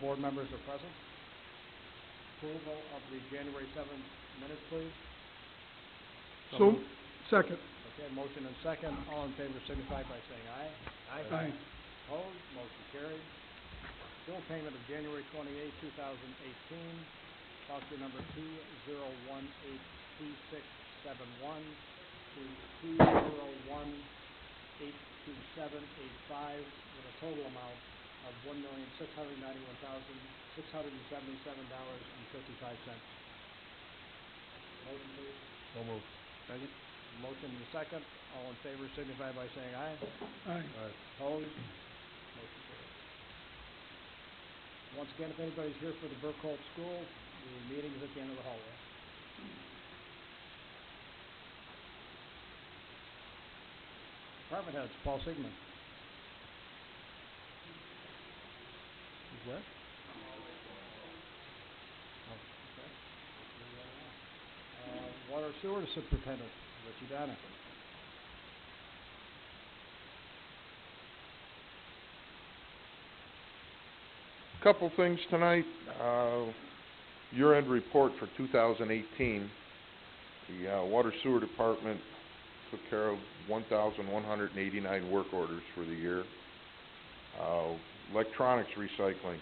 Board members are present. Approval of the January 7th minutes, please. So, second. Okay, motion and second. All in favor signify by saying aye. Aye. Opposed? Motion carried. Bill payment of January 28, 2018. Voucher number 20182671 to 201827885 with a total amount of $1,691,677.55. Motion, please. So moved. Second. Motion and second. All in favor signify by saying aye. Aye. Opposed? Motion carried. Once again, if anybody's here for the Burkholz School, the meeting is at the end of the hallway. Department heads, Paul Sigmund. He's where? Oh, okay. Water sewer superintendent, Richie Donna. Couple things tonight. Year-end report for 2018. The Water Sewer Department took care of 1,189 work orders for the year. Electronics recycling.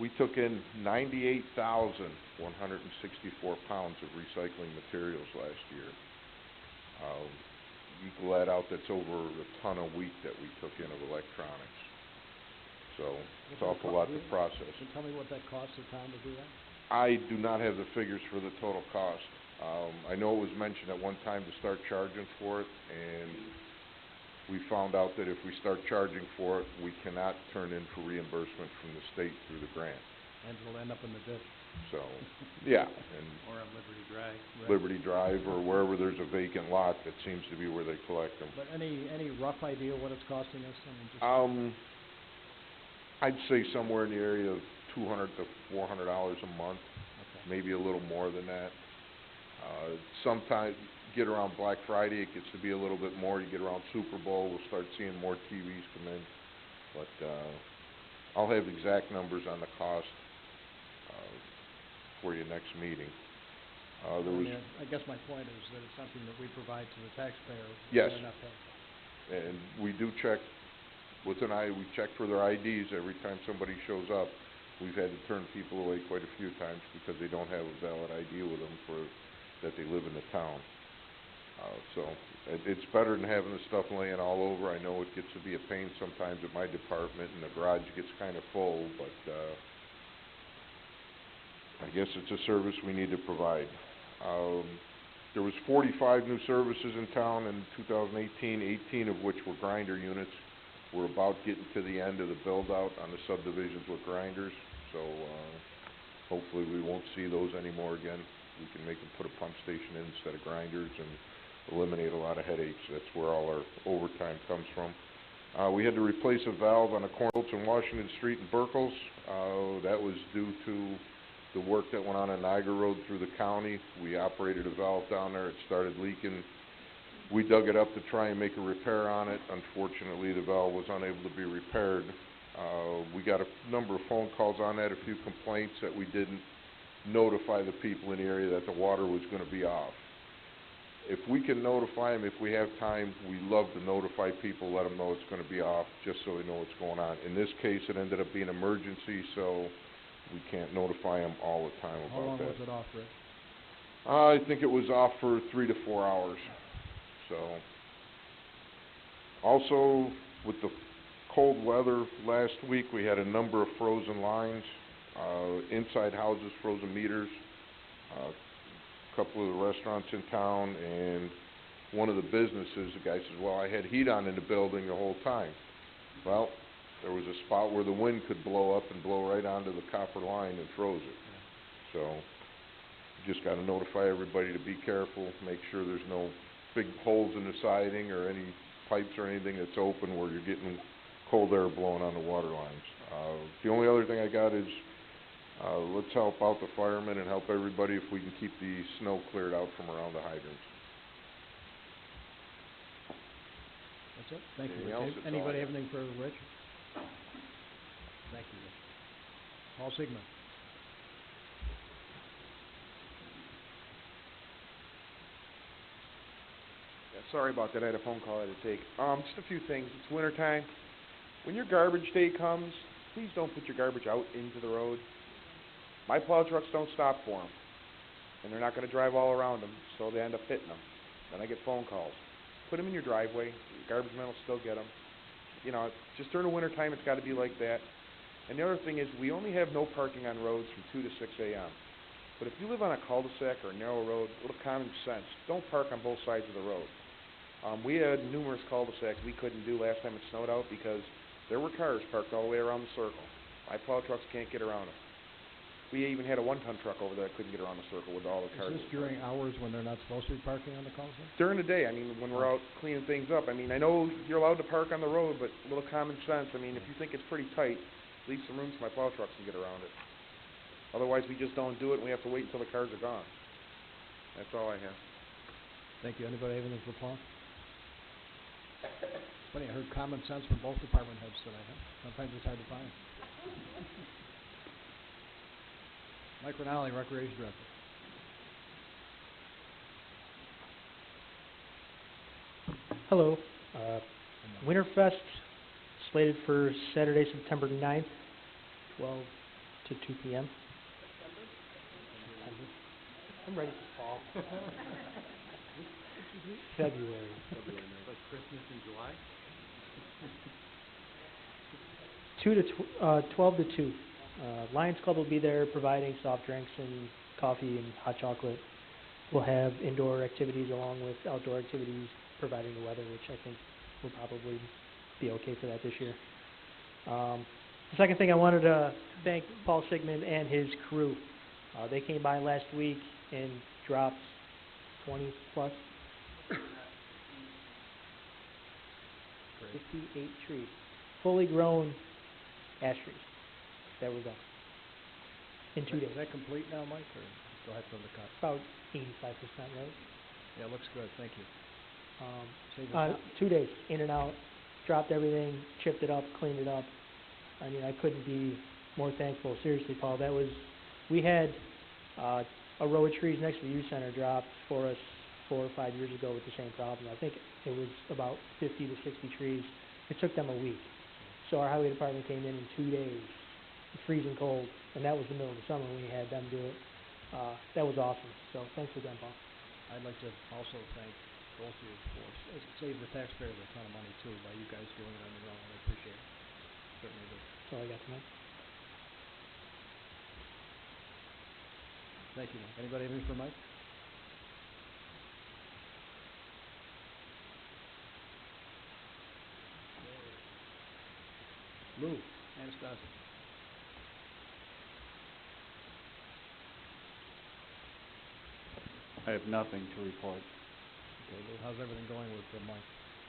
We took in 98,164 pounds of recycling materials last year. Equal that out, that's over a ton a week that we took in of electronics. So it's an awful lot to process. Can you tell me what that costs the town to do that? I do not have the figures for the total cost. I know it was mentioned at one time to start charging for it, and we found out that if we start charging for it, we cannot turn in for reimbursement from the state through the grant. And it'll end up in the ditch. So, yeah. And Or on Liberty Drive. Right. Liberty Drive or wherever there's a vacant lot, that seems to be where they collect them. But any rough idea what it's costing us? I mean, just I'd say somewhere in the area of $200 to $400 a month, okay. maybe a little more than that. Sometimes get around Black Friday, it gets to be a little bit more. You get around Super Bowl, we'll start seeing more TVs come in. But I'll have exact numbers on the cost for you next meeting. I guess my point is that it's something that we provide to the taxpayer. Yes. They're not paying for. And we do check. We check for their IDs every time somebody shows up. We've had to turn people away quite a few times because they don't have a valid ID with them that they live in the town. So it's better than having the stuff laying all over. I know it gets to be a pain sometimes at my department, and the garage gets kind of full, but I guess it's a service we need to provide. There was 45 new services in town in 2018, 18 of which were grinder units. We're about getting to the end of the build-out on the subdivisions with grinders, so hopefully we won't see those anymore again. We can make them put a pump station in instead of grinders and eliminate a lot of headaches. That's where all our overtime comes from. We had to replace a valve on a corner in Washington Street in Burkholz. That was due to the work that went on Niagara Road through the county. We operated a valve down there. It started leaking. We dug it up to try and make a repair on it. Unfortunately, the valve was unable to be repaired. We got a number of phone calls on that, a few complaints that we didn't notify the people in the area that the water was going to be off. If we can notify them, if we have time, we love to notify people, let them know it's going to be off, just so they know what's going on. In this case, it ended up being an emergency, so we can't notify them all the time about that. How long was it off, Rick? I think it was off for 3 to 4 hours. So, also, with the cold weather last week, we had a number of frozen lines, inside houses, frozen meters, a couple of the restaurants in town, and one of the businesses, the guy says, well, I had heat on in the building the whole time. Well, there was a spot where the wind could blow up and blow right onto the copper line and froze it. So, just got to notify everybody to be careful, make sure there's no big holes in the siding or any pipes or anything that's open where you're getting cold air blowing on the water lines. The only other thing I got is let's help out the firemen and help everybody if we can keep the snow cleared out from around the hydrants. That's it. Thank you, Rich. Anybody have anything further, Rich? Thank you, Rich. Paul Sigmund. Yeah, sorry about that, I had a phone call I had to take. Just a few things. It's winter time. When your garbage day comes, please don't put your garbage out into the road. My plow trucks don't stop for them, and they're not going to drive all around them, so they end up hitting them. Then I get phone calls. Put them in your driveway. Your garbage men will still get them. You know, just during the winter time, it's got to be like that. And the other thing is, we only have no parking on roads from 2 to 6 a.m. But if you live on a cul-de-sac or a narrow road, a little common sense, don't park on both sides of the road. We had numerous cul-de-sacs we couldn't do last time it snowed out because there were cars parked all the way around the circle. My plow trucks can't get around them. We even had a one-ton truck over there that couldn't get around the circle with all the cars. Is this during hours when they're not supposed to be parking on the cul-de-sac? During the day, I mean, when we're out cleaning things up. I mean, I know you're allowed to park on the road, but a little common sense. I mean, if you think it's pretty tight, leave some room so my plow trucks can get around it. Otherwise, we just don't do it, and we have to wait until the cars are gone. That's all I have. Thank you. Anybody have anything for Paul? Funny, I heard common sense from both department heads tonight, huh? Sometimes it's hard to find. Mike Rinaldi, Recreation Director. Hello. Winterfest slated for Saturday, September 9th, 12 to 2 p.m. September. I'm ready for fall. February. Like Christmas in July? 12 to 2. Lions Club will be there providing soft drinks and coffee and hot chocolate. We'll have indoor activities along with outdoor activities, providing the weather, which I think will probably be okay for that this year. The second thing, I wanted to thank Paul Sigmund and his crew. They came by last week and dropped 20 plus 58 trees, fully grown ash trees that were done in 2 days. Is that complete now, Mike, or still have some to cut? About 85%, right? Yeah, it looks good. Thank you. Saving 2 days, in and out, dropped everything, chipped it up, cleaned it up. I mean, I couldn't be more thankful. Seriously, Paul, we had a row of trees next to the youth center dropped for us 4 or 5 years ago with the same problem. I think it was about 50 to 60 trees. It took them a week. So our highway department came in 2 days, freezing cold, and that was the middle of the summer when we had them do it. That was awesome. So thanks again, Paul. I'd like to also thank both of you for it saved the taxpayers a ton of money too by you guys doing it on your own. I appreciate it. Certainly do. That's all I got tonight. Thank you, Mike. Anybody have anything for Mike? Lou, Anastasia. I have nothing to report. Okay, Lou, how's everything going with Mike?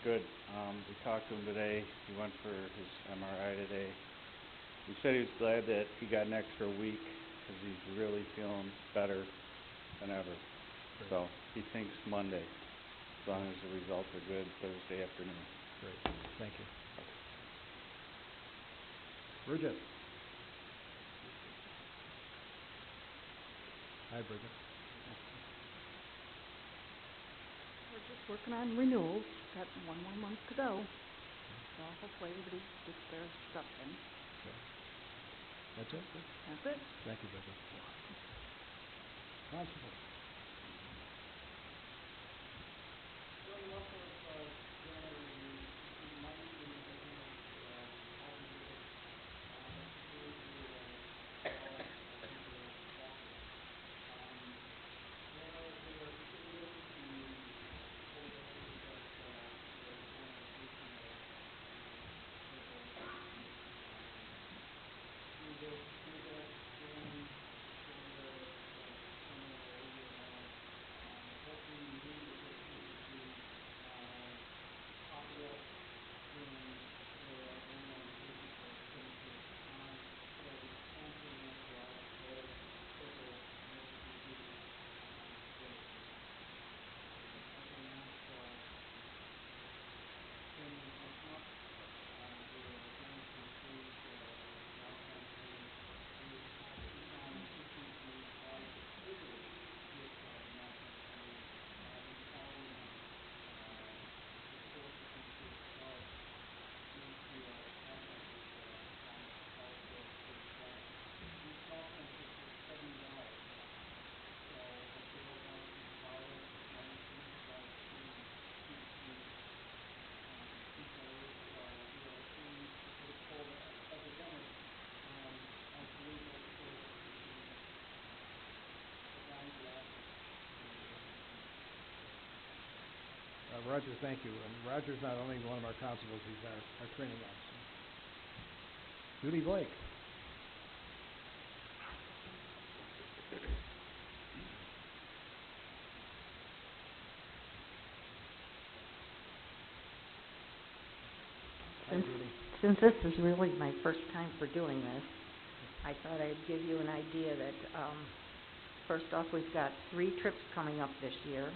Good. We talked to him today. He went for his MRI today. He said he was glad that he got an extra week because he's really feeling better than ever. Great. So he thinks Monday, as long as the results are good, Thursday afternoon. Great. Thank you. Bridget. Hi, Bridget. We're just working on renewals. Got 1 more month to go. So hopefully everybody gets their stuff in. Okay. That's it? Good. That's it. Thank you, Bridget. Constable. Roger, thank you. And Roger's not only one of our constables, he's our training officer. Judy Blake. Hi, Judy. Since this is really my first time for doing this, I thought I'd give you an idea that, first off, we've got 3 trips coming up this year.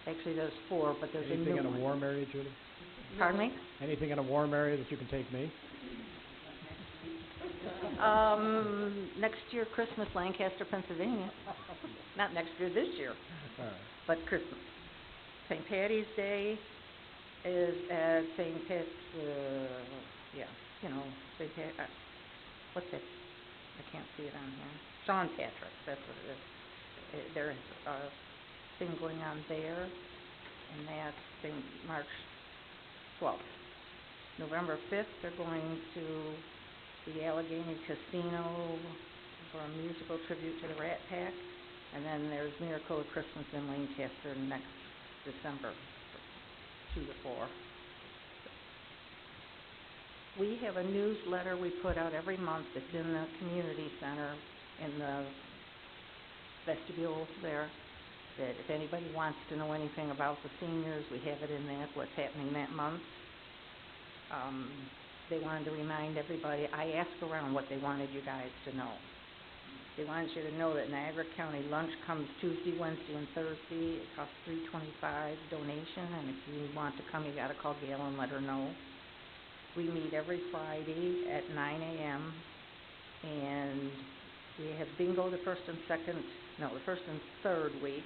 Actually, there's 4, but there's a new one. Anything in a warm area, Judy? Pardon me? Anything in a warm area that you can take me? Next year, Christmas, Lancaster, Pennsylvania. Not next year, this year, All right. but Christmas. St. Patty's Day is at St. Pat's, St. Pat, what's it? I can't see it on here. Sean Patrick's, that's what it is. There's a thing going on there, and that's March 12th. November 5th, they're going to the Allegheny Casino for a musical tribute to the Rat Pack, and then there's Miracle of Christmas in Lancaster next December, 2 to 4. We have a newsletter we put out every month that's in the community center, in the vestibule there, that if anybody wants to know anything about the seniors, we have it in that, what's happening that month. They wanted to remind everybody, I asked around what they wanted you guys to know. They wanted you to know that Niagara County lunch comes Tuesday, Wednesday, and Thursday. It costs $3.25 donation, and if you want to come, you got to call Gail and let her know. We meet every Friday at 9 a.m., and we have bingo the first and third week,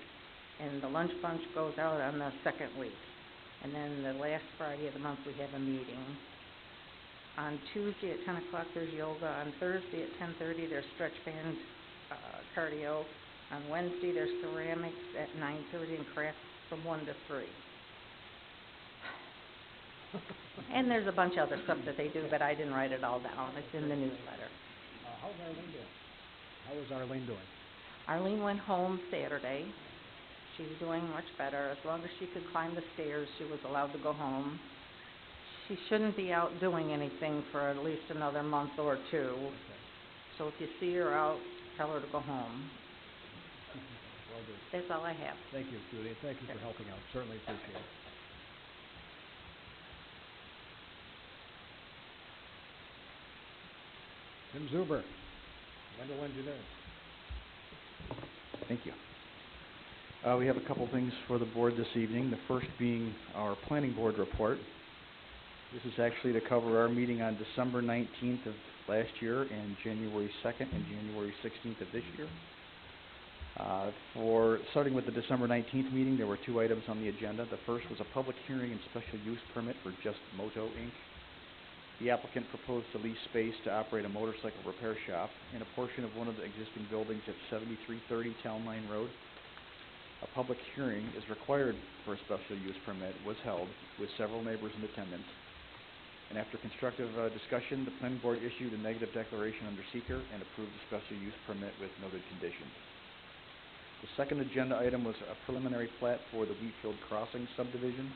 and the lunch bunch goes out on the second week. And then the last Friday of the month, we have a meeting. On Tuesday at 10 o'clock, there's yoga. On Thursday at 10:30, there's stretch band cardio. On Wednesday, there's ceramics at 9:30 and crafts from 1 to 3. And there's a bunch of other stuff that they do, but I didn't write it all down. It's in the newsletter. How's Arlene doing? How is Arlene doing? Arlene went home Saturday. She's doing much better. As long as she could climb the stairs, she was allowed to go home. She shouldn't be out doing anything for at least another month or 2. Okay. So if you see her out, tell her to go home. Well done. That's all I have. Thank you, Judy, and thank you for helping out. Certainly appreciate it. Tim Zuber, Wendell Engineering. Thank you. We have a couple things for the board this evening. The first being our planning board report. This is actually to cover our meeting on December 19th of last year and January 2nd and January 16th of this year. Starting with the December 19th meeting, there were 2 items on the agenda. The first was a public hearing and special use permit for Just Moto, Inc. The applicant proposed to lease space to operate a motorcycle repair shop in a portion of one of the existing buildings at 7330 Town Line Road. A public hearing is required for a special use permit was held with several neighbors in attendance. And after constructive discussion, the planning board issued a negative declaration under seeker and approved the special use permit with noted conditions. The second agenda item was a preliminary plat for the Wheatfield Crossing subdivision.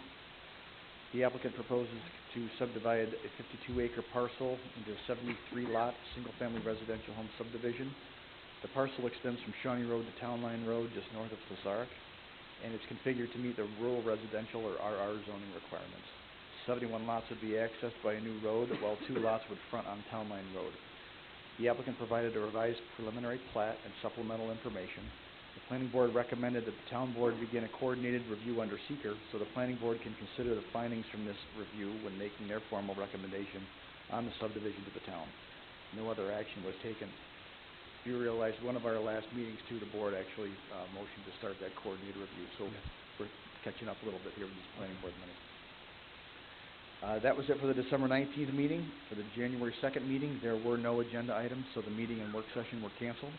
The applicant proposes to subdivide a 52-acre parcel into a 73-lot single-family residential home subdivision. The parcel extends from Shawnee Road to Town Line Road, just north of Pizarro, and it's configured to meet the rural residential or RR zoning requirements. 71 lots would be accessed by a new road, while 2 lots would front on Town Line Road. The applicant provided a revised preliminary plat and supplemental information. The planning board recommended that the town board begin a coordinated review under seeker, so the planning board can consider the findings from this review when making their formal recommendation on the subdivision to the town. No other action was taken. You realize one of our last meetings too, the board actually motioned to start that coordinated review, so we're catching up a little bit here with these planning board minutes. That was it for the December 19th meeting. For the January 2nd meeting, there were no agenda items, so the meeting and work session were canceled.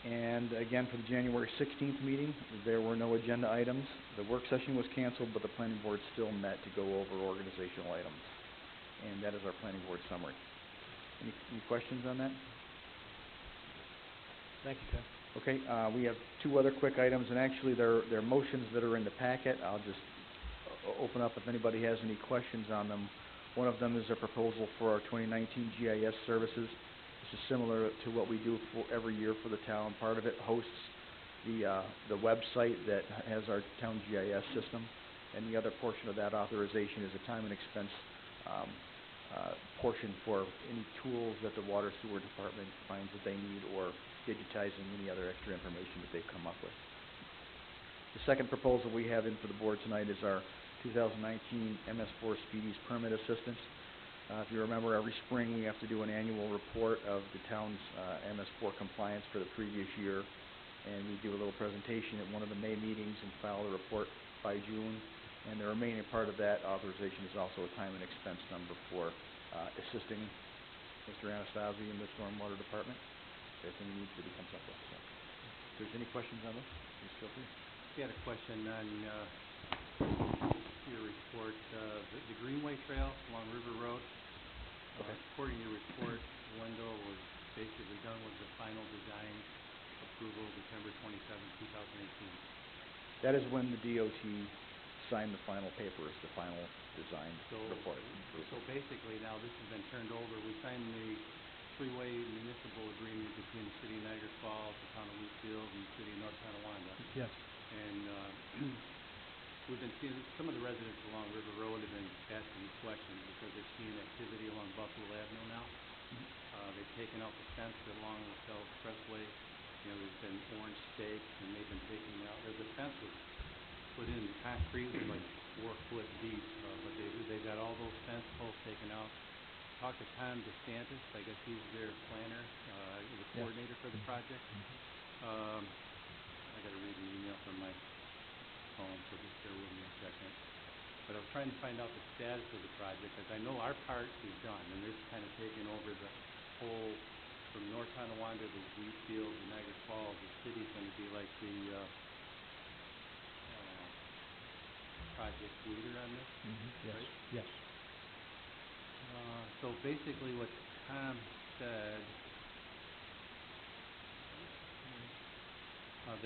And again, for the January 16th meeting, there were no agenda items. The work session was canceled, but the planning board still met to go over organizational items. And that is our planning board summary. Any questions on that? Thank you, Tim. Okay, we have 2 other quick items, and actually they're motions that are in the packet. I'll just open up if anybody has any questions on them. One of them is a proposal for our 2019 GIS services. This is similar to what we do for every year for the town. Part of it hosts the website that has our town GIS system, and the other portion of that authorization is a time and expense portion for any tools that the water sewer department finds that they need, or digitizing any other extra information that they've come up with. The second proposal we have in for the board tonight is our 2019 MS4 Speedies Permit Assistance. If you remember, every spring we have to do an annual report of the town's MS4 compliance for the previous year, and we do a little presentation at one of the May meetings and file the report by June. And the remaining part of that authorization is also a time and expense number for assisting Mr. Anastasi in the stormwater department if any needs that he comes up with. So, if there's any questions on this, please feel free. I had a question on your report, the Greenway Trail along River Road. Okay. According to your report, Wendell was basically done with the final design approval December 27, 2018. That is when the DOT signed the final papers, the final design report. So basically now this has been turned over. We signed the three-way municipal agreement between the city of Niagara Falls, the town of Wheatfield, and the city of North Tonawanda. Yes. And we've been seeing, some of the residents along River Road have been asking me questions because they're seeing activity along Buffalo Avenue now. They've taken out the fence along the Expressway. You know, there's been orange stakes, and they've been taking out, the fence was put in, the concrete was like 4 foot deep, but they've got all those fence posts taken out. Talked to Tom DeSantis, I guess he's their planner, the coordinator for the project. I gotta read an email from my phone, so just bear with me a second. But I was trying to find out the status of the project, because I know our part is done, and they're kind of taking over the whole, from North Tonawanda to Wheatfield to Niagara Falls. The city's gonna be like the project leader on this, Yes, right? yes. So basically what Tom said,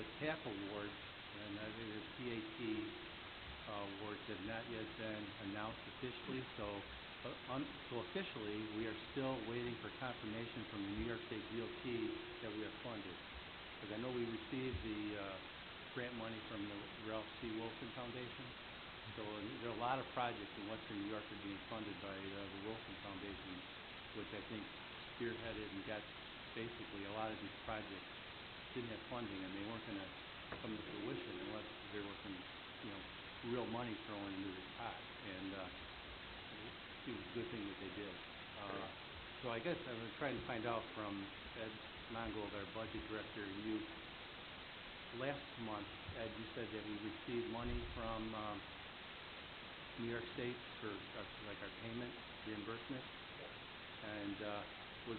the TAP awards, and the PAT awards have not yet been announced officially, so officially we are still waiting for confirmation from the New York State DOT that we are funded. Because I know we received the grant money from the Ralph C. Wilson Foundation. So there are a lot of projects in Western New York that are being funded by the Wilson Foundation, which I think spearheaded and got basically a lot of these projects didn't have funding, and they weren't going to come to fruition unless there was some, you know, real money thrown into this pot. And it was a good thing that they did. So I guess I was trying to find out from Ed Mongold, our budget director, and you, last month, Ed, you said that we received money from New York State for like our payment reimbursement, and was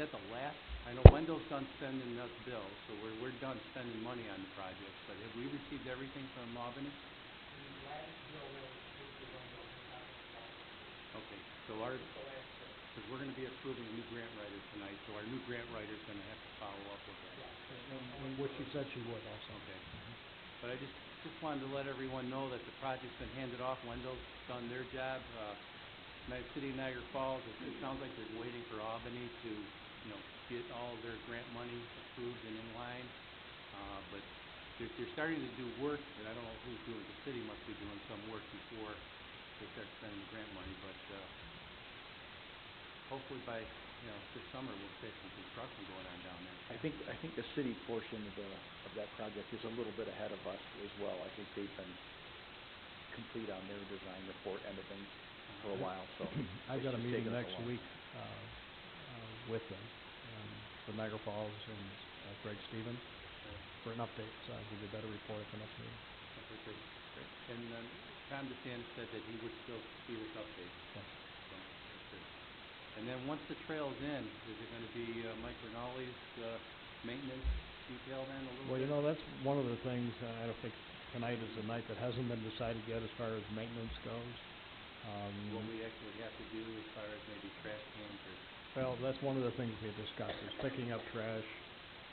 that the last? I know Wendell's done sending us bills, so we're done spending money on the project. But have we received everything from Albany? The last bill that was paid to Wendell has not been filed. Okay, so because we're going to be approving a new grant writer tonight, so our new grant writer's going to have to follow up with that. And which she said she would also. Okay. But I just wanted to let everyone know that the project's been handed off. Wendell's done their job. City of Niagara Falls, it sounds like they're waiting for Albany to, you know, get all of their grant money approved and in line. But they're starting to do work, and I don't know who's doing it. The city must be doing some work before they start spending the grant money. But hopefully by, you know, this summer we'll see some construction going on down there. I think the city portion of that project is a little bit ahead of us as well. I think they've been complete on their design report and things for a while, so I've got a it's just meeting taken us next along. week with them, for Niagara Falls and Greg Stevens, for an update, so I'll give you a better report at the next meeting. Okay, good. Great. And Tom DeSantis said that he would still see this update. Okay. So that's good. And then once the trail's in, is it going to be Mike Rinaldi's maintenance detail then a little Well, bit? you know, that's one of the things, I don't think tonight is the night that hasn't been decided yet as far as maintenance goes. What we actually have to do as far as maybe trash cans or... Well, that's one of the things we discussed, is picking up trash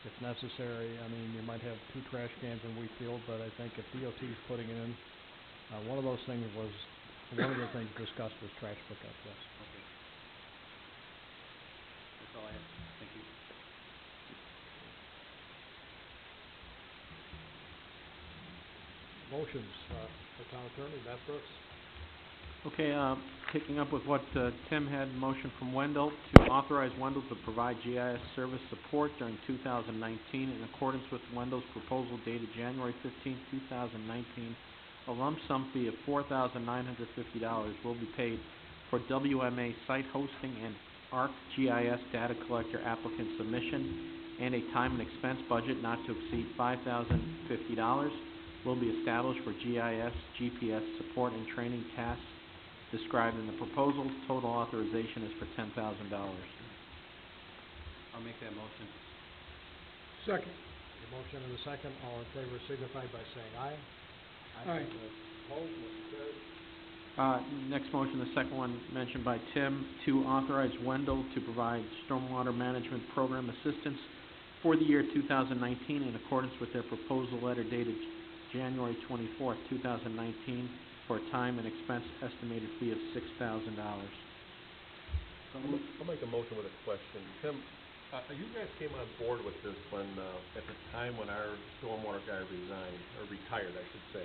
if necessary. I mean, you might have 2 trash cans in Wheatfield, but I think if DOT's putting in One of those things was, one of the things discussed was trash pickup, yes. Okay. That's all I have. Thank you. Motions, for town attorney, Matt Brooks. Okay, picking up with what Tim had, motion from Wendell to authorize Wendell to provide GIS service support during 2019 in accordance with Wendell's proposal dated January 15, 2019. A lump sum fee of $4,950 will be paid for WMA site hosting and ArcGIS data collector applicant submission, and a time and expense budget not to exceed $5,050 will be established for GIS, GPS support and training tasks described in the proposal. Total authorization is for $10,000. I'll make that motion. Second. The motion and the second, all in favor signify by saying aye. Aye. Opposed, motion carried. Next motion, the second one mentioned by Tim, to authorize Wendell to provide stormwater management program assistance for the year 2019 in accordance with their proposal letter dated January 24th, 2019, for a time and expense estimated fee of $6,000. I'll make a motion with a question. Tim, you guys came on board with this when, at the time when our stormwater guy resigned, or retired, I should say.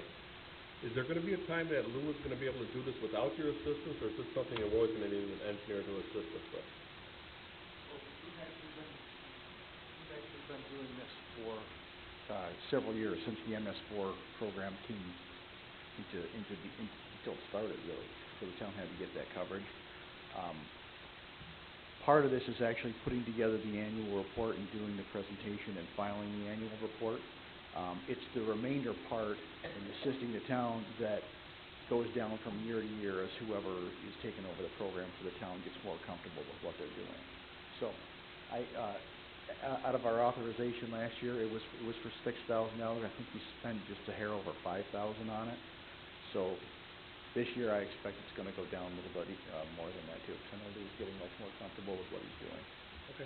Is there gonna be a time that Lou is gonna be able to do this without your assistance, or is this something you're always gonna need an engineer to assist us with? We've actually been doing this for several years, since the MS4 program came until it started, really, so the town had to get that coverage. Part of this is actually putting together the annual report and doing the presentation and filing the annual report. It's the remainder part in assisting the town that goes down from year to year as whoever is taking over the program for the town gets more comfortable with what they're doing. So, out of our authorization last year, it was for $6,000. I think we spent just a hair over $5,000 on it. So this year, I expect it's going to go down a little bit more than that too, because I know he's getting much more comfortable with what he's doing. Okay.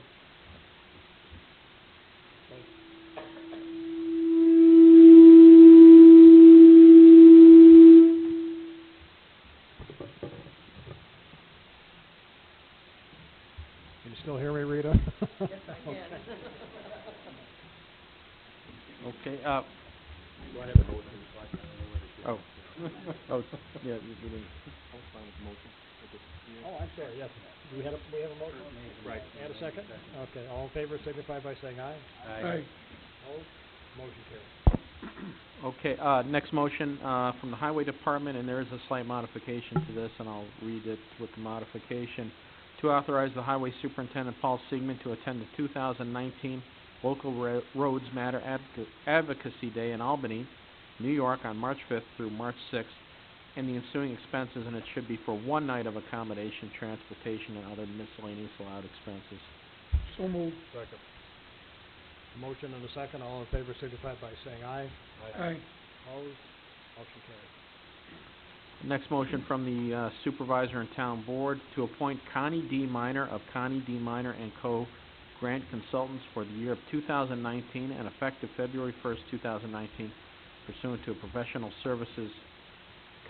Can you still hear me, Rita? Yes, I can. Okay, Do I have a motion so I can know what it is? oh, yeah, we didn't. I was fine with the motion. Oh, I'm sorry, yes. Do we have a motion? Right. And a second? Okay, all in favor signify by saying aye. Aye. Opposed, motion carried. Okay, next motion from the Highway Department, and there is a slight modification to this, and I'll read it with the modification. To authorize the Highway Superintendent Paul Siegman to attend the 2019 Local Roads Matter Advocacy Day in Albany, New York on March 5th through March 6th, and the ensuing expenses, and it should be for one night of accommodation, transportation, and other miscellaneous allowed expenses. So moved. Second. Motion and a second, all in favor signify by saying aye. Aye. Opposed, motion carried. Next motion from the Supervisor and Town Board to appoint Connie D. Minor of Connie D. Minor & Co. Grant Consultants for the year of 2019 and effective February 1st, 2019, pursuant to a professional services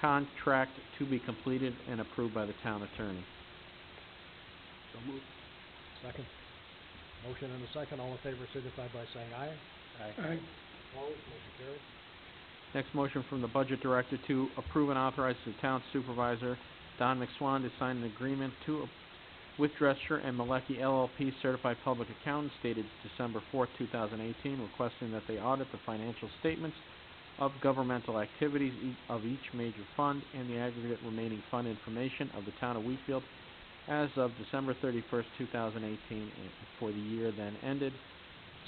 contract to be completed and approved by the town attorney. So moved. Second. Motion and a second, all in favor signify by saying aye. Aye. Opposed, motion carried. Next motion from the Budget Director to approve and authorize the Town Supervisor, Don McSwan, to sign an agreement with Drescher and Malecki LLP Certified Public Accountants dated December 4th, 2018, requesting that they audit the financial statements of governmental activities of each major fund and the aggregate remaining fund information of the Town of Wheatfield as of December 31st, 2018, for the year then ended.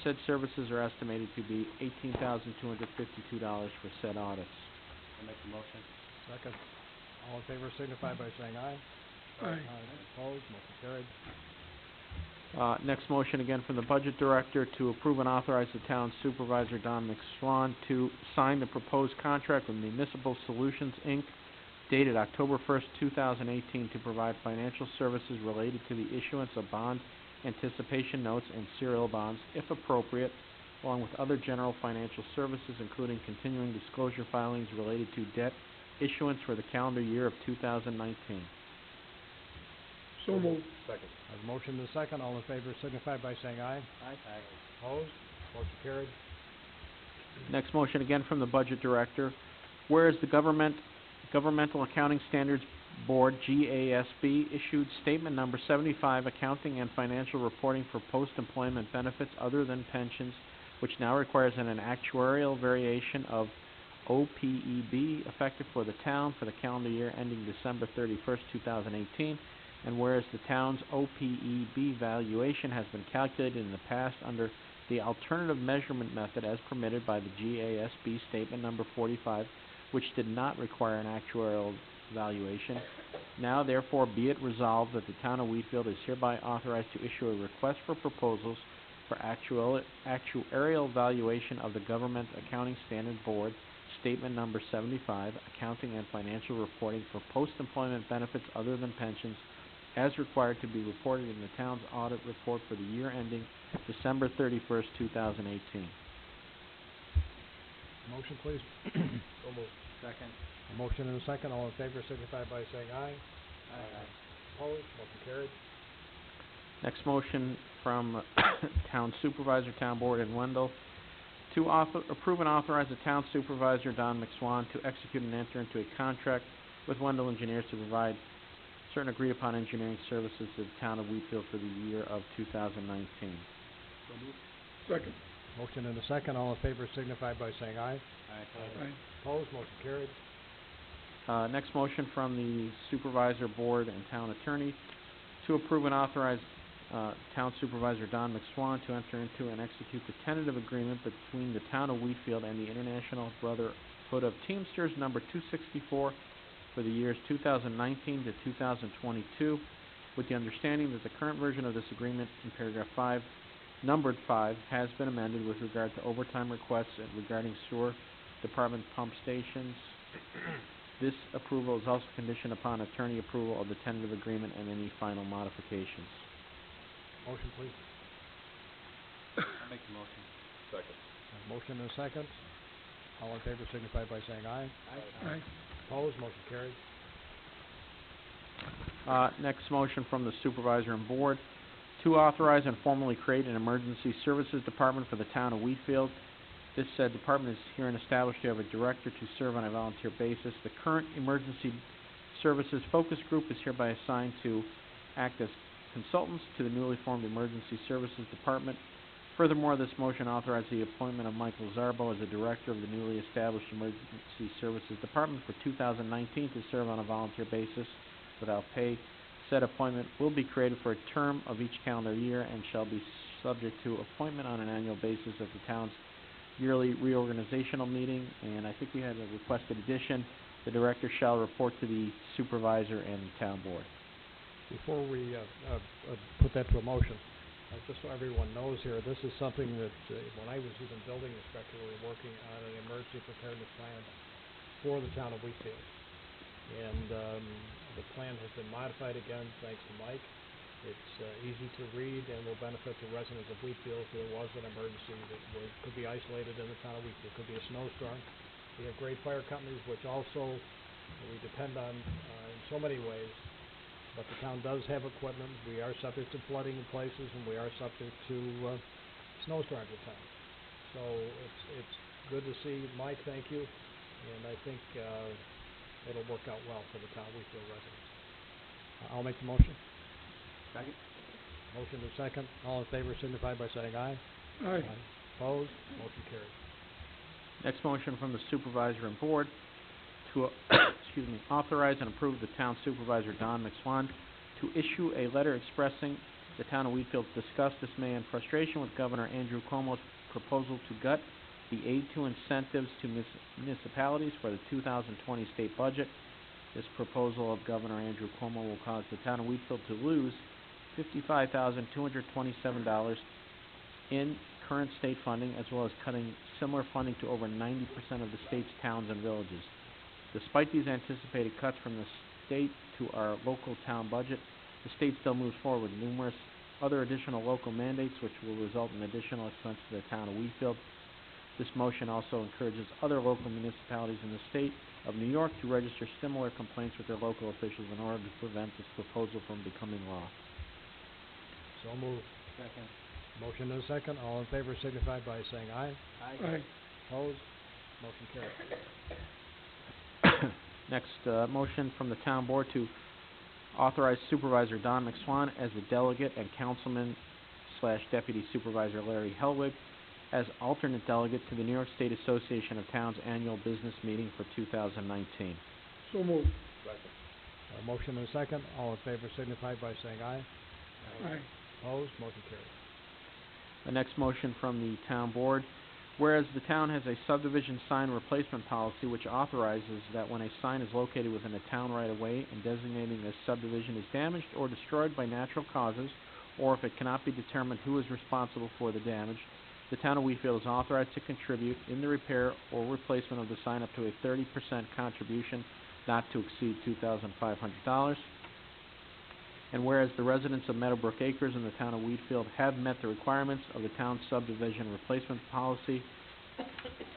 Said services are estimated to be $18,252 for said audits. I'll make the motion. Second. All in favor signify by saying aye. Aye. Opposed, motion carried. Next motion again from the Budget Director to approve and authorize the Town Supervisor, Don McSwan, to sign the proposed contract with Municipal Solutions, Inc., dated October 1st, 2018, to provide financial services related to the issuance of bond anticipation notes and serial bonds, if appropriate, along with other general financial services, including continuing disclosure filings related to debt issuance for the calendar year of 2019. So moved. Second. I have a motion and a second. All in favor signify by saying aye. Aye. Opposed? Motion carried. Next motion again from the Budget Director. Whereas the Governmental Accounting Standards Board, GASB, issued Statement Number 75, Accounting and Financial Reporting for Post-Employment Benefits Other Than Pensions, which now requires an actuarial variation of OPEB effective for the town for the calendar year ending December 31st, 2018. And whereas the town's OPEB valuation has been calculated in the past under the alternative measurement method as permitted by the GASB Statement Number 45, which did not require an actuarial valuation. Now therefore be it resolved that the town of Wheatfield is hereby authorized to issue a request for proposals for actuarial valuation of the Government Accounting Standard Board, Statement Number 75, Accounting and Financial Reporting for Post-Employment Benefits Other Than Pensions, as required to be reported in the town's audit report for the year ending December 31st, 2018. Motion, please. So moved. Second. A motion and a second. All in favor signify by saying aye. Aye. Opposed? Motion carried. Next motion from Town Supervisor, Town Board in Wendell, to approve and authorize the Town Supervisor, Don McSwan, to execute and enter into a contract with Wendell Engineers to provide certain agreed-upon engineering services to the Town of Wheatfield for the year of 2019. Second. Motion and a second. All in favor signify by saying aye. Aye. Opposed? Motion carried. Next motion from the Supervisor, Board, and Town Attorney to approve and authorize Town Supervisor Don McSwan to enter into and execute the tentative agreement between the Town of Wheatfield and the International Brotherhood of Teamsters number 264 for the years 2019 to 2022, with the understanding that the current version of this agreement in paragraph 5, numbered 5, has been amended with regard to overtime requests and regarding sewer department pump stations. This approval is also conditioned upon attorney approval of the tentative agreement and any final modifications. Motion, please. I'll make the motion. Second. A motion and a second. All in favor signify by saying aye. Aye. Opposed? Motion carried. Next motion from the Supervisor and Board to authorize and formally create an Emergency Services Department for the Town of Wheatfield. This department is herein established to have a director to serve on a volunteer basis. The current Emergency Services Focus Group is hereby assigned to act as consultants to the newly formed Emergency Services Department. Furthermore, this motion authorizes the appointment of Michael Zarbo as the director of the newly established Emergency Services Department for 2019 to serve on a volunteer basis without pay. Said appointment will be created for a term of each calendar year and shall be subject to appointment on an annual basis at the town's yearly reorganizational meeting. And I think we had a requested addition. The director shall report to the supervisor and the town board. Before we put that to a motion, just so everyone knows here, this is something that when I was even building inspector, we were working on an emergency preparedness plan for the town of Wheatfield. And the plan has been modified again, thanks to Mike. It's easy to read and will benefit the residents of Wheatfield if there was an emergency that could be isolated in the town of Wheatfield. It could be a snowstorm. We have great fire companies, which also we depend on in so many ways. But the town does have equipment. We are subject to flooding in places, and we are subject to snowstorms at times. So it's good to see. Mike, thank you. And I think it'll work out well for the town of Wheatfield residents. I'll make the motion. Second. Motion is second. All in favor signify by saying aye. Aye. Opposed? Motion carried. Next motion from the Supervisor and Board to authorize and approve the Town Supervisor Don McSwan to issue a letter expressing the Town of Wheatfield's disgust, dismay, and frustration with Governor Andrew Cuomo's proposal to gut the aid to incentives to municipalities for the 2020 state budget. This proposal of Governor Andrew Cuomo will cause the Town of Wheatfield to lose $55,227 in current state funding, as well as cutting similar funding to over 90% of the state's towns and villages. Despite these anticipated cuts from the state to our local town budget, the state still moves forward with numerous other additional local mandates, which will result in additional expense to the Town of Wheatfield. This motion also encourages other local municipalities in the state of New York to register similar complaints with their local officials in order to prevent this proposal from becoming law. So moved. Second. Motion and a second. All in favor signify by saying aye. Aye. Opposed? Motion carried. Next, motion from the town board to authorize Supervisor Don McSwan as the delegate and Councilman/Deputy Supervisor Larry Hellwig as alternate delegate to the New York State Association of Towns Annual Business Meeting for 2019. So moved. Motion and a second. All in favor signify by saying aye. Aye. Opposed? Motion carried. The next motion from the town board, whereas the town has a subdivision sign replacement policy which authorizes that when a sign is located within a town right-of-way and designating this subdivision is damaged or destroyed by natural causes, or if it cannot be determined who is responsible for the damage, the town of Wheatfield is authorized to contribute in the repair or replacement of the sign up to a 30% contribution not to exceed $2,500. And whereas the residents of Meadowbrook Acres in the town of Wheatfield have met the requirements of the town's subdivision replacement policy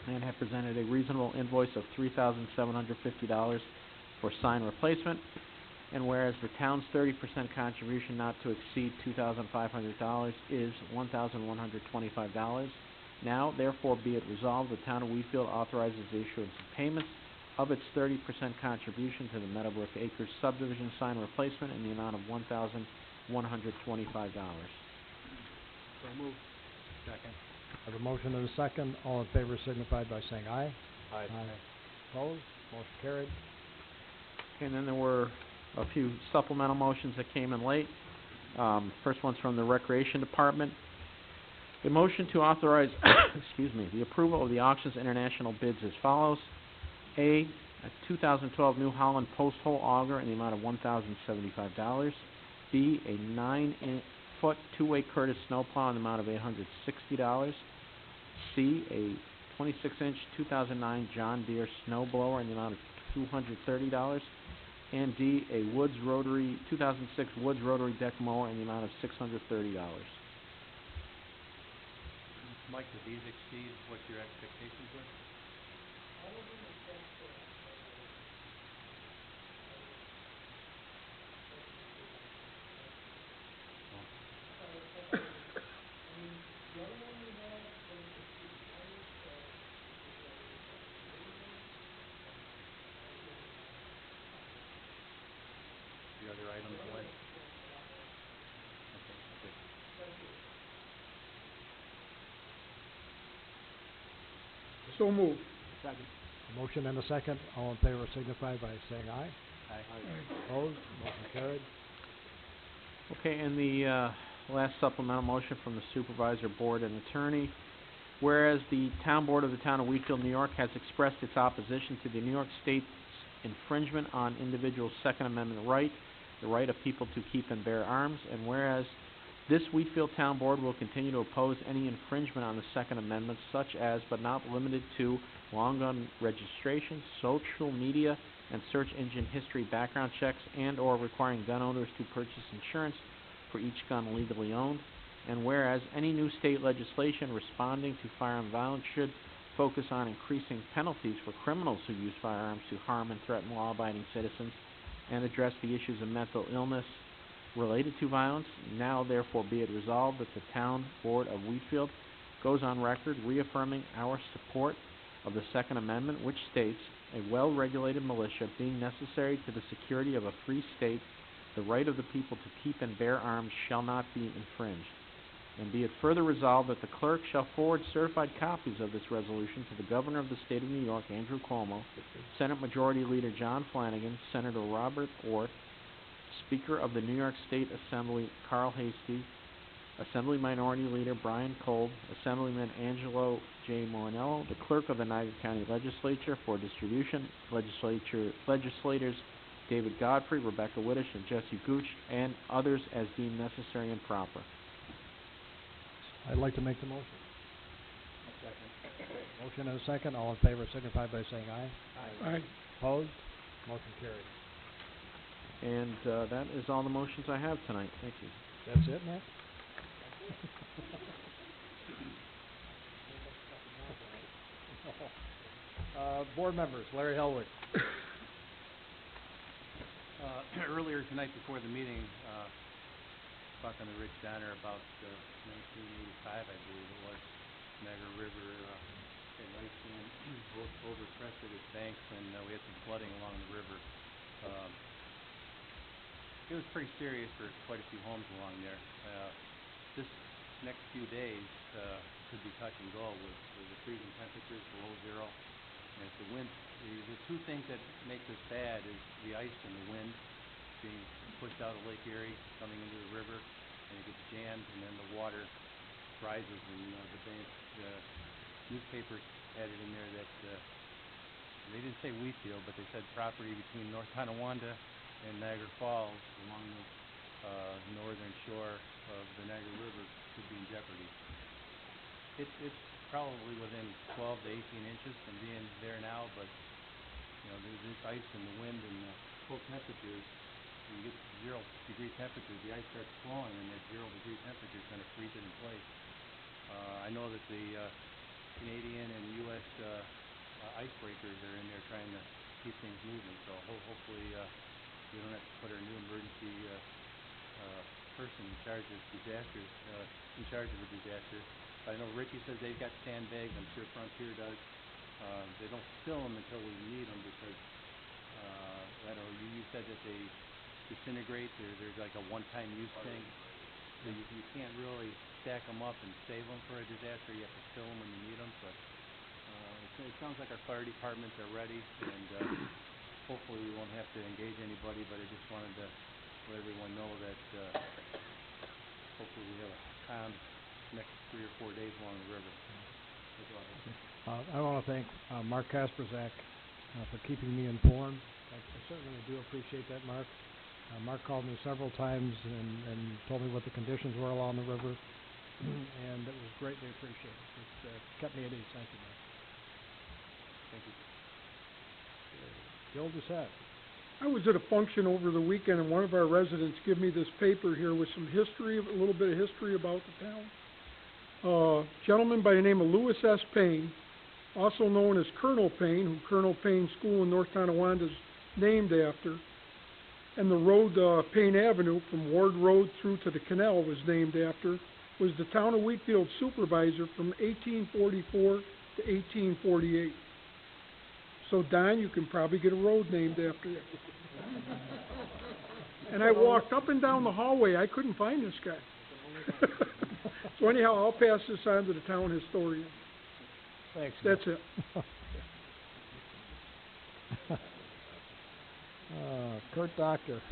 and have presented a reasonable invoice of $3,750 for sign replacement, and whereas the town's 30% contribution not to exceed $2,500 is $1,125, now therefore be it resolved, the town of Wheatfield authorizes the issuance of payments of its 30% contribution to the Meadowbrook Acres subdivision sign replacement in the amount of $1,125. So moved. Second. I have a motion and a second. All in favor signify by saying aye. Aye. Opposed? Motion carried. And then there were a few supplemental motions that came in late. First one's from the Recreation Department. A motion to authorize, the approval of the auctions international bids as follows. A 2012 New Holland post hole auger in the amount of $1,075. B, a 9-foot two-way Curtis snowplow in the amount of $860. C, a 26-inch 2009 John Deere snow blower in the amount of $230. And D, a 2006 Woods rotary deck mower in the amount of $630. Mike, do these exceed what your expectations were? The other items went? Okay, good. So moved. Second. A motion and a second. All in favor signify by saying aye. Aye. Opposed? Motion carried. Okay, and the last supplemental motion from the Supervisor, Board, and Attorney. Whereas the Town Board of the Town of Wheatfield, New York has expressed its opposition to the New York State's infringement on individuals' Second Amendment right, the right of people to keep and bear arms, and whereas this Wheatfield Town Board will continue to oppose any infringement on the Second Amendment, such as, but not limited to, long gun registration, social media, and search engine history background checks, and or requiring gun owners to purchase insurance for each gun legally owned. And whereas any new state legislation responding to firearm violence should focus on increasing penalties for criminals who use firearms to harm and threaten law-abiding citizens and address the issues of mental illness related to violence, now therefore be it resolved that the Town Board of Wheatfield goes on record reaffirming our support of the Second Amendment, which states, a well-regulated militia being necessary to the security of a free state, the right of the people to keep and bear arms shall not be infringed. And be it further resolved that the clerk shall forward certified copies of this resolution to the Governor of the State of New York, Andrew Cuomo, Senate Majority Leader John Flanagan, Senator Robert Orth, Speaker of the New York State Assembly Carl Hastie, Assembly Minority Leader Brian Kolb, Assemblyman Angelo J. Morinello, the Clerk of the Niagara County Legislature for distribution, legislators David Godfrey, Rebecca Widdish, and Jesse Gooch, and others as deemed necessary and proper. I'd like to make the motion. Motion and a second. All in favor signify by saying aye. Aye. Opposed? Motion carried. And that is all the motions I have tonight. Thank you. That's it, Matt? Board members, Larry Hellwick. Earlier tonight before the meeting, talking to Rich Donner about, 1985, I believe it was, Niagara River, had ice dam overcrested its banks, and, we had some flooding along the river. It was pretty serious for quite a few homes along there. This next few days, could be touch and go with the freezing temperatures below zero. And if the wind, the two things that make this bad is the ice and the wind being pushed out of Lake Erie, coming into the river, and it gets jammed, and then the water rises, and, the bank, newspapers had it in there that, they didn't say Wheatfield, but they said property between North Tonawanda and Niagara Falls along the, northern shore of the Niagara River could be in jeopardy. It's probably within 12 to 18 inches from being there now, but, this ice and the wind and the cold temperatures, when you get to 0-degree temperatures, the ice starts flowing, and that 0-degree temperature is going to freeze it in place. I know that the Canadian and U.S. Icebreakers are in there trying to keep things moving, so hopefully we don't have to put our new emergency person in charge of disasters, in charge of a disaster. I know Richie says they've got sandbags. I'm sure Frontier does. They don't fill them until we need them because, I don't know, you said that they disintegrate. There's like a one-time use thing. So you can't really stack them up and save them for a disaster. You have to fill them when you need them. But it sounds like our fire departments are ready, and hopefully we won't have to engage anybody. But I just wanted to let everyone know that hopefully we have a calm next 3 or 4 days along the river. That's all I have. I want to thank Mark Kasperzak for keeping me informed. I certainly do appreciate that, Mark. Mark called me several times and told me what the conditions were along the river, and it was greatly appreciated. It kept me at ease. Thank you, Mark. Thank you. Gil Doucette. I was at a function over the weekend, and one of our residents gave me this paper here with some history, a little bit of history about the town. A gentleman by the name of Lewis S. Payne, also known as Colonel Payne, who Colonel Payne School in North Tonawanda is named after, and the road, Payne Avenue, from Ward Road through to the canal was named after, was the town of Wheatfield supervisor from 1844 to 1848. So, Don, you can probably get a road named after you. And I walked up and down the hallway. I couldn't find this guy. So anyhow, I'll pass this on to the town historian. Thanks. That's it. Kurt Doctor.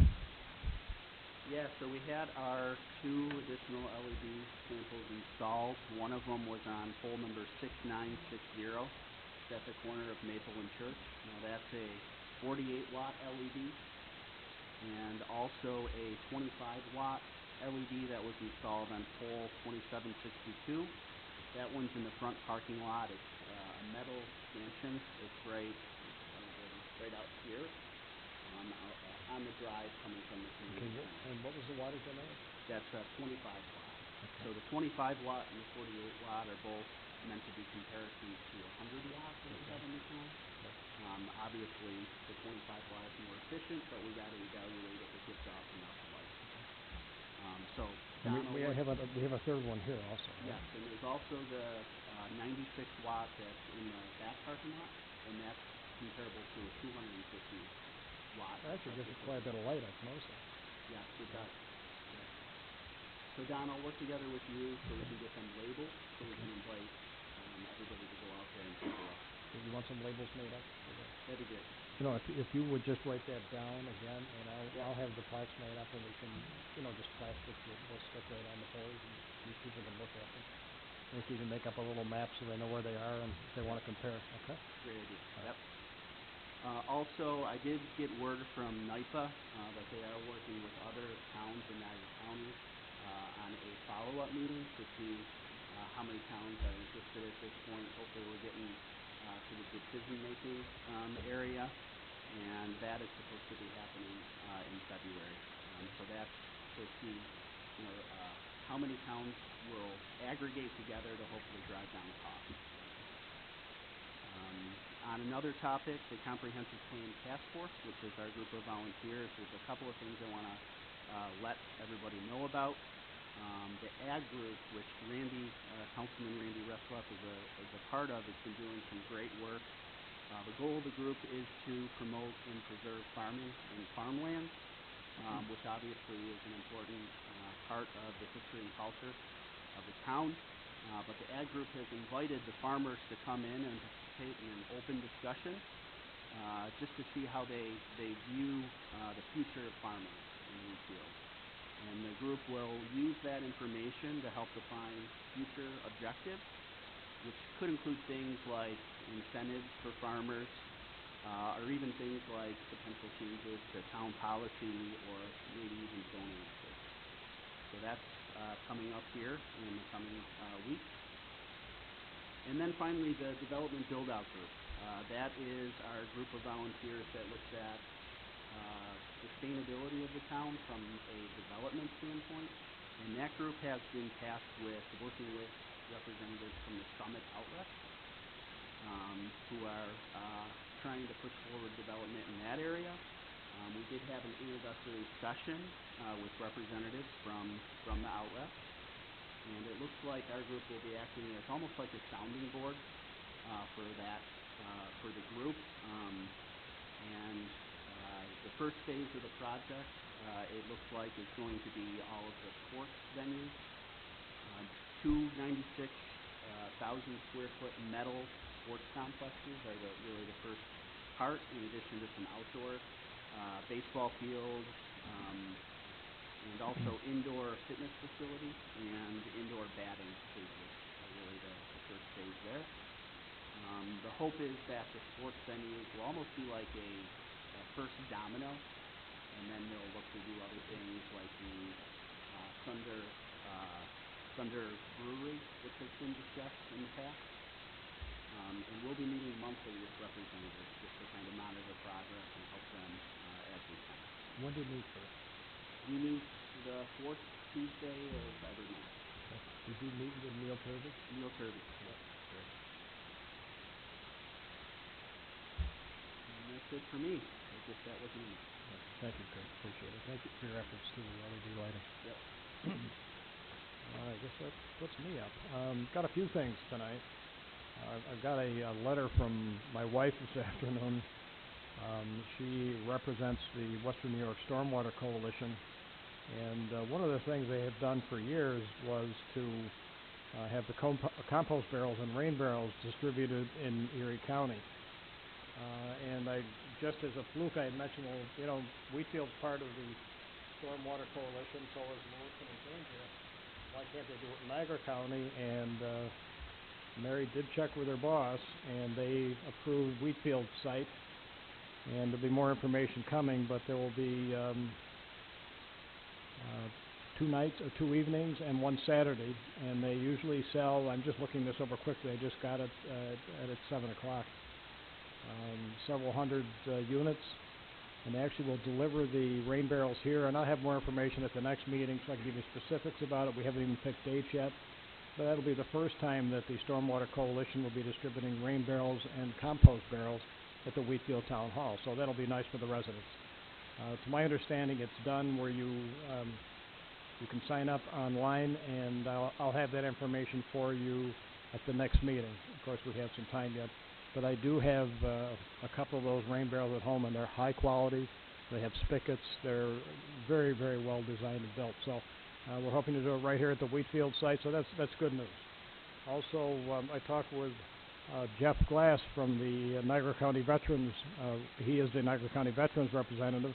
Yeah, so we had our 2 additional LED samples installed. One of them was on pole number 6960. At the corner of Maple and Church. Now that's a 48-watt LED, and also a 25-watt LED that was installed on pole 2762. That one's in the front parking lot. It's a metal stanchion. It's right out here on the drive coming from the community center. And what was the wattage on that? That's 25 watt. Okay. So the 25 watt and the 48 watt are both meant to be comparisons to 100 watts that we have in the town. Obviously, the 25 watt is more efficient, but we got to evaluate if it gives off enough light. So we have a third one here also. Right? Yes, and there's also the 96 watt that's in the back parking lot, and that's comparable to a 250 watt. Actually, gives it quite a bit of light. I've noticed that. Yes, it does. Yes. So Don, I'll work together with you so we can get them labeled, so we can invite everybody to go out there and take a look. Do you want some labels made up? That'd be good. If you would just write that down again, and I'll have the plaques made up, and we can, just plastic we'll stick right on the poles, and these people can look at them. We can even make up a little map so they know where they are and if they want to compare. Okay. Great idea. Yep. Also, I did get word from NIPA that they are working with other towns in Niagara County on a follow-up meeting to see how many towns are interested at this point. Hopefully we're getting to the decision-making area, and that is supposed to be happening in February. So that's to see, how many towns will aggregate together to hopefully drive down the cost. On On another topic, the Comprehensive Plan Task Force, which is our group of volunteers, there's a couple of things I want to let everybody know about. The ag group, which Councilman Randy Ressleff is a part of, has been doing some great work. The goal of the group is to promote and preserve farming and farmland, which obviously is an important part of the history and culture of the town. But the ag group has invited the farmers to come in and participate in an open discussion, just to see how they view the future of farming in Wheatfield. And the group will use that information to help define future objectives, which could include things like incentives for farmers, or even things like potential changes to town policy or maybe even zoning activity. So that's coming up here in the coming weeks. And then finally, the Development Build-Out Group. That is our group of volunteers that looks at sustainability of the town from a development standpoint. And that group has been tasked with working with representatives from the Summit Outlet, who are trying to push forward development in that area. We did have an introductory session with representatives from the outlet, and it looks like our group will be acting as almost like a sounding board for the group. And the first phase of the project, it looks like, is going to be all of the sports venues. Two 96,000 square foot metal sports complexes are really the first part, in addition to some outdoor baseball fields, and also indoor fitness facilities and indoor batting cages are really the first phase there. The hope is that the sports venues will almost be like a first domino, and then they'll look to do other things like the Thunder Brewery, which has been discussed in the past. And we'll be meeting monthly with representatives just to kind of monitor progress and help them as we can. When do you meet for it? We meet the fourth Tuesday of every month. Did you meet with Neil Turvey? Neil Turvey, yeah. Great. And that's it for me. I guess that was me. Thank you, Kurt. Appreciate it. Thank you for your efforts to the LED lighting. Yep. I guess that puts me up. Got a few things tonight. I've got a letter from my wife this afternoon. She represents the Western New York Stormwater Coalition, and one of the things they have done for years was to have the compost barrels and rain barrels distributed in Erie County. And just as a fluke, I had mentioned, well, you know, Wheatfield's part of the Stormwater Coalition, so is Lewiston and Cambria. Why can't they do it in Niagara County? And Mary did check with her boss, and they approved Wheatfield's site. And there'll be more information coming, but there will be 2 nights or 2 evenings and 1 Saturday. And they usually sell, I'm just looking this over quickly, I just got it at 7 o'clock, several hundred units. And they actually will deliver the rain barrels here, and I'll have more information at the next meeting so I can give you specifics about it. We haven't even picked dates yet, but that'll be the first time that the Stormwater Coalition will be distributing rain barrels and compost barrels at the Wheatfield Town Hall, so that'll be nice for the residents. To my understanding, it's done where you can sign up online, and I'll have that information for you at the next meeting. Of course, we have some time yet. But I do have a couple of those rain barrels at home, and they're high quality. They have spigots. They're very, very well designed and built. So we're hoping to do it right here at the Wheatfield site, so that's good news. Also, I talked with Jeff Glass from the Niagara County Veterans. He is the Niagara County Veterans representative,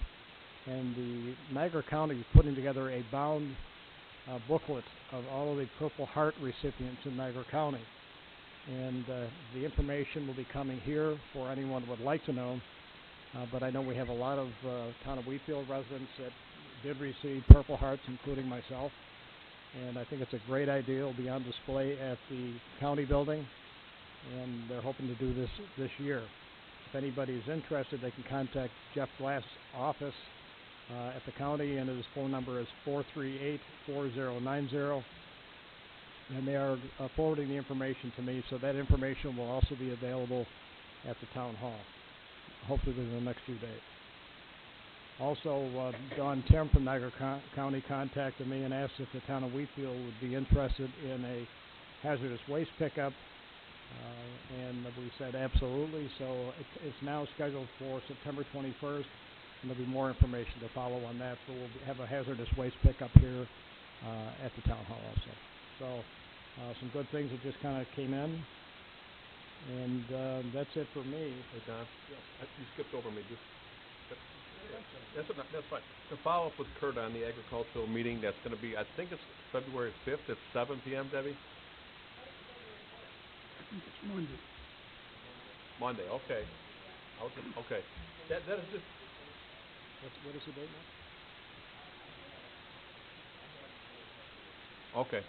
and the Niagara County is putting together a bound booklet of all of the Purple Heart recipients in Niagara County. And the information will be coming here for anyone who would like to know, but I know we have a lot of town of Wheatfield residents that did receive Purple Hearts, including myself, and I think it's a great idea. It'll be on display at the county building, and they're hoping to do this year. If anybody is interested, they can contact Jeff Glass' office at the county, and his phone number is 438-4090. And they are forwarding the information to me, so that information will also be available at the town hall, hopefully within the next few days. Also, Don Tim from Niagara County contacted me and asked if the town of Wheatfield would be interested in a hazardous waste pickup, and we said absolutely. So it's now scheduled for September 21st, and there'll be more information to follow on that. But we'll have a hazardous waste pickup here at the town hall also. So some good things that just kind of came in, and that's it for me. Hey, Don, you skipped over me, that's fine. To follow up with Kurt on the agricultural meeting, that's gonna be, I think it's February 5th at 7 PM, Debbie? I think it's Monday. Monday, okay. Okay. That is just, What is the date now? okay.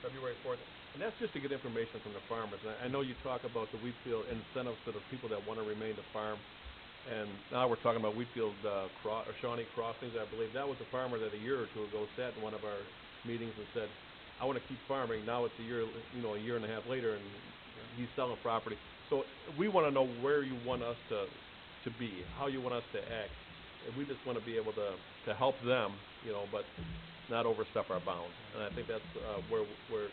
February 4th. And that's just to get information from the farmers. And I know you talk about the Wheatfield incentives to the people that wanna remain to farm. And now we're talking about Wheatfield, Shawnee Crossings, I believe. That was a farmer that a year or two ago sat in one of our meetings and said, I wanna keep farming. Now it's a year and a half later, and he's selling property. So we wanna know where you want us to be, how you want us to act. And we just wanna be able to help them, but not overstep our bounds. And I think that's, why we're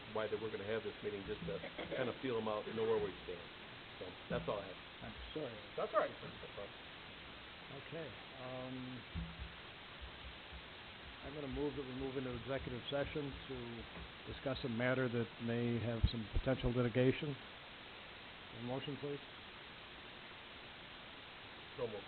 gonna have this meeting, just to kind of feel them out and know where we stand. So, that's all I have. I'm sorry. That's all right. That's fine. Okay, I'm gonna move that we move into executive session to discuss a matter that may have some potential litigation. A motion, please? So moved.